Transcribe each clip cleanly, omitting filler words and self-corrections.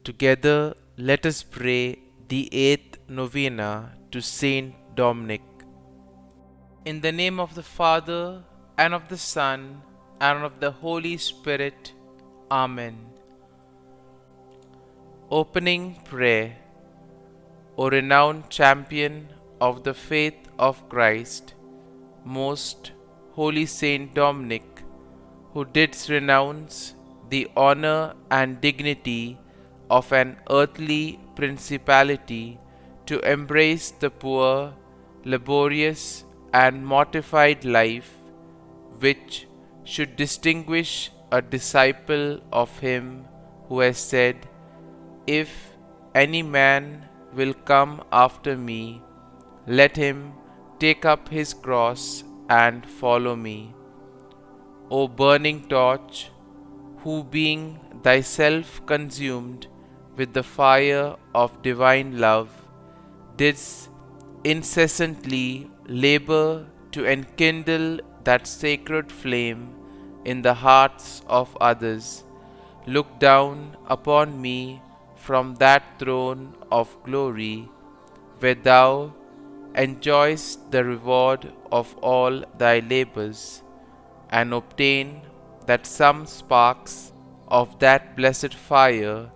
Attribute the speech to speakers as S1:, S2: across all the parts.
S1: Together, let us pray the 8th Novena to St Dominic. In the name of the Father, and of the Son, and of the Holy Spirit. Amen. Opening Prayer. O renowned champion of the faith of Christ, most holy Saint Dominic, who didst renounce the honor and dignity of an earthly principality to embrace the poor, laborious, and mortified life which should distinguish a disciple of him who has said, "If any man will come after me, let him take up his cross and follow me." O burning torch, who being thyself consumed with the fire of divine love, didst incessantly labor to enkindle that sacred flame in the hearts of others, look down upon me from that throne of glory, where thou enjoyest the reward of all thy labors, and obtain that some sparks of that blessed fire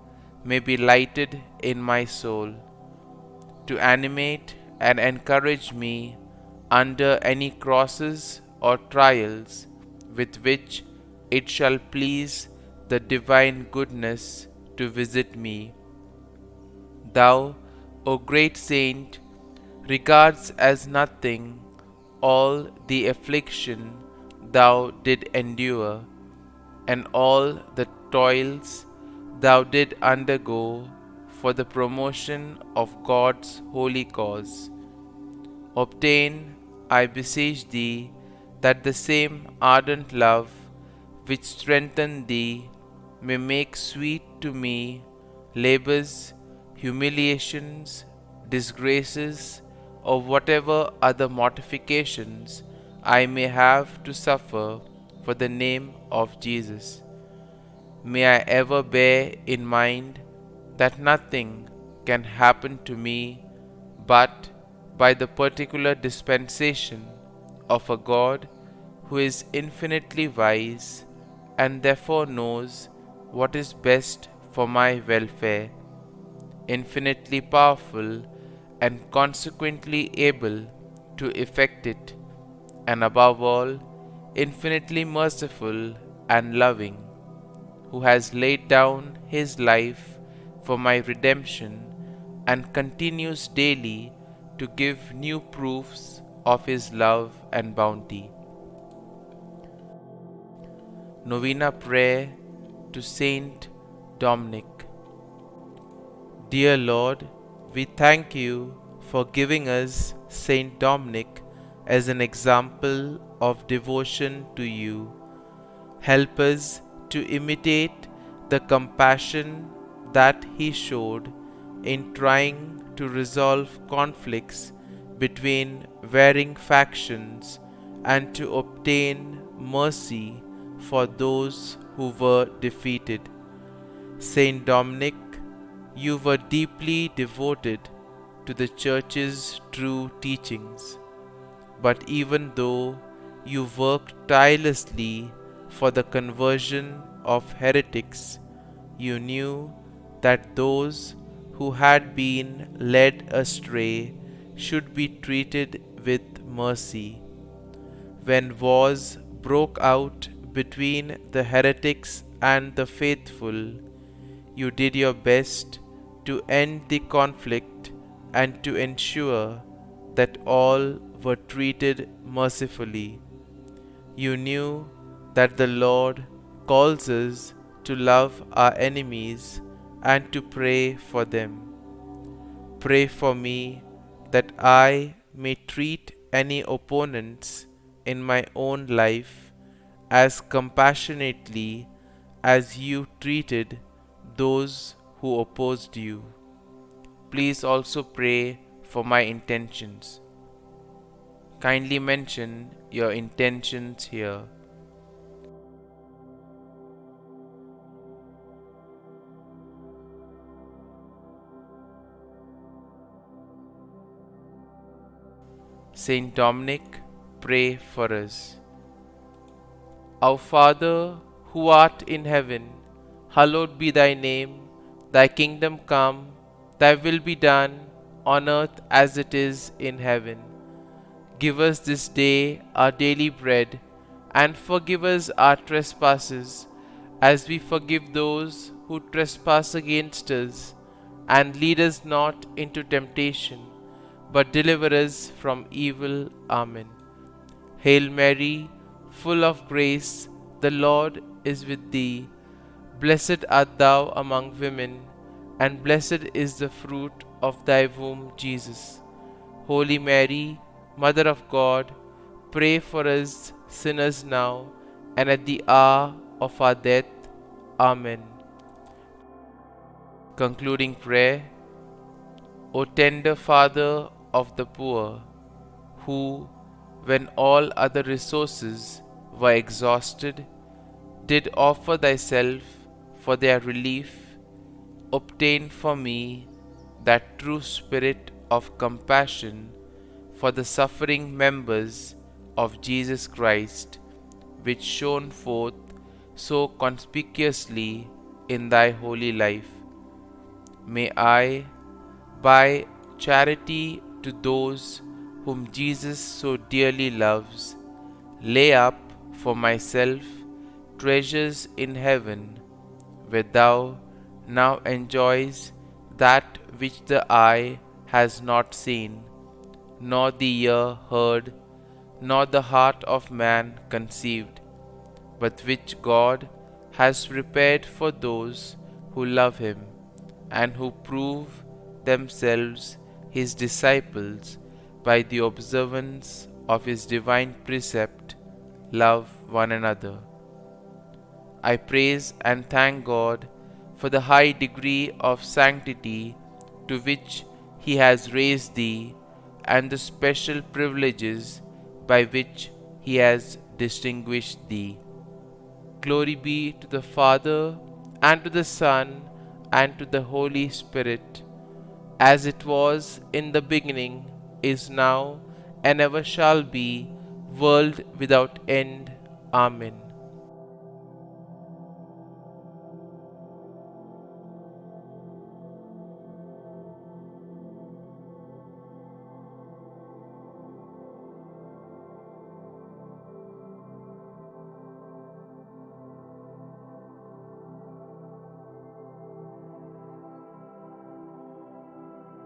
S1: may be lighted in my soul, to animate and encourage me under any crosses or trials with which it shall please the divine goodness to visit me. Thou, O great saint, regards as nothing all the affliction thou did endure, and all the toils thou did undergo for the promotion of God's holy cause. Obtain, I beseech thee, that the same ardent love which strengthened thee may make sweet to me labors, humiliations, disgraces, or whatever other mortifications I may have to suffer for the name of Jesus. May I ever bear in mind that nothing can happen to me but by the particular dispensation of a God who is infinitely wise and therefore knows what is best for my welfare, infinitely powerful and consequently able to effect it, and above all, infinitely merciful and loving, who has laid down his life for my redemption and continues daily to give new proofs of his love and bounty. Novena Prayer to Saint Dominic. Dear Lord, we thank you for giving us Saint Dominic as an example of devotion to you. Help us to imitate the compassion that he showed in trying to resolve conflicts between varying factions and to obtain mercy for those who were defeated. Saint Dominic, you were deeply devoted to the Church's true teachings, but even though you worked tirelessly for the conversion of heretics, you knew that those who had been led astray should be treated with mercy. When wars broke out between the heretics and the faithful, you did your best to end the conflict and to ensure that all were treated mercifully. You knew that the Lord calls us to love our enemies and to pray for them. Pray for me that I may treat any opponents in my own life as compassionately as you treated those who opposed you. Please also pray for my intentions. Kindly mention your intentions here. St Dominic, pray for us. Our Father, who art in heaven, hallowed be thy name. Thy kingdom come, thy will be done, on earth as it is in heaven. Give us this day our daily bread, and forgive us our trespasses, as we forgive those who trespass against us. And lead us not into temptation, but deliver us from evil. Amen. Hail Mary, full of grace, the Lord is with thee. Blessed art thou among women, and blessed is the fruit of thy womb, Jesus. Holy Mary, Mother of God, pray for us sinners now and at the hour of our death. Amen. Concluding prayer. O tender Father of the poor, who, when all other resources were exhausted, did offer thyself for their relief, obtain for me that true spirit of compassion for the suffering members of Jesus Christ, which shone forth so conspicuously in thy holy life. May I, by charity to those whom Jesus so dearly loves, lay up for myself treasures in heaven, where thou now enjoys that which the eye has not seen, nor the ear heard, nor the heart of man conceived, but which God has prepared for those who love him, and who prove themselves his disciples by the observance of his divine precept, love one another. I praise and thank God for the high degree of sanctity to which he has raised thee, and the special privileges by which he has distinguished thee. Glory be to the Father, and to the Son, and to the Holy Spirit, as it was in the beginning, is now, and ever shall be, world without end. Amen.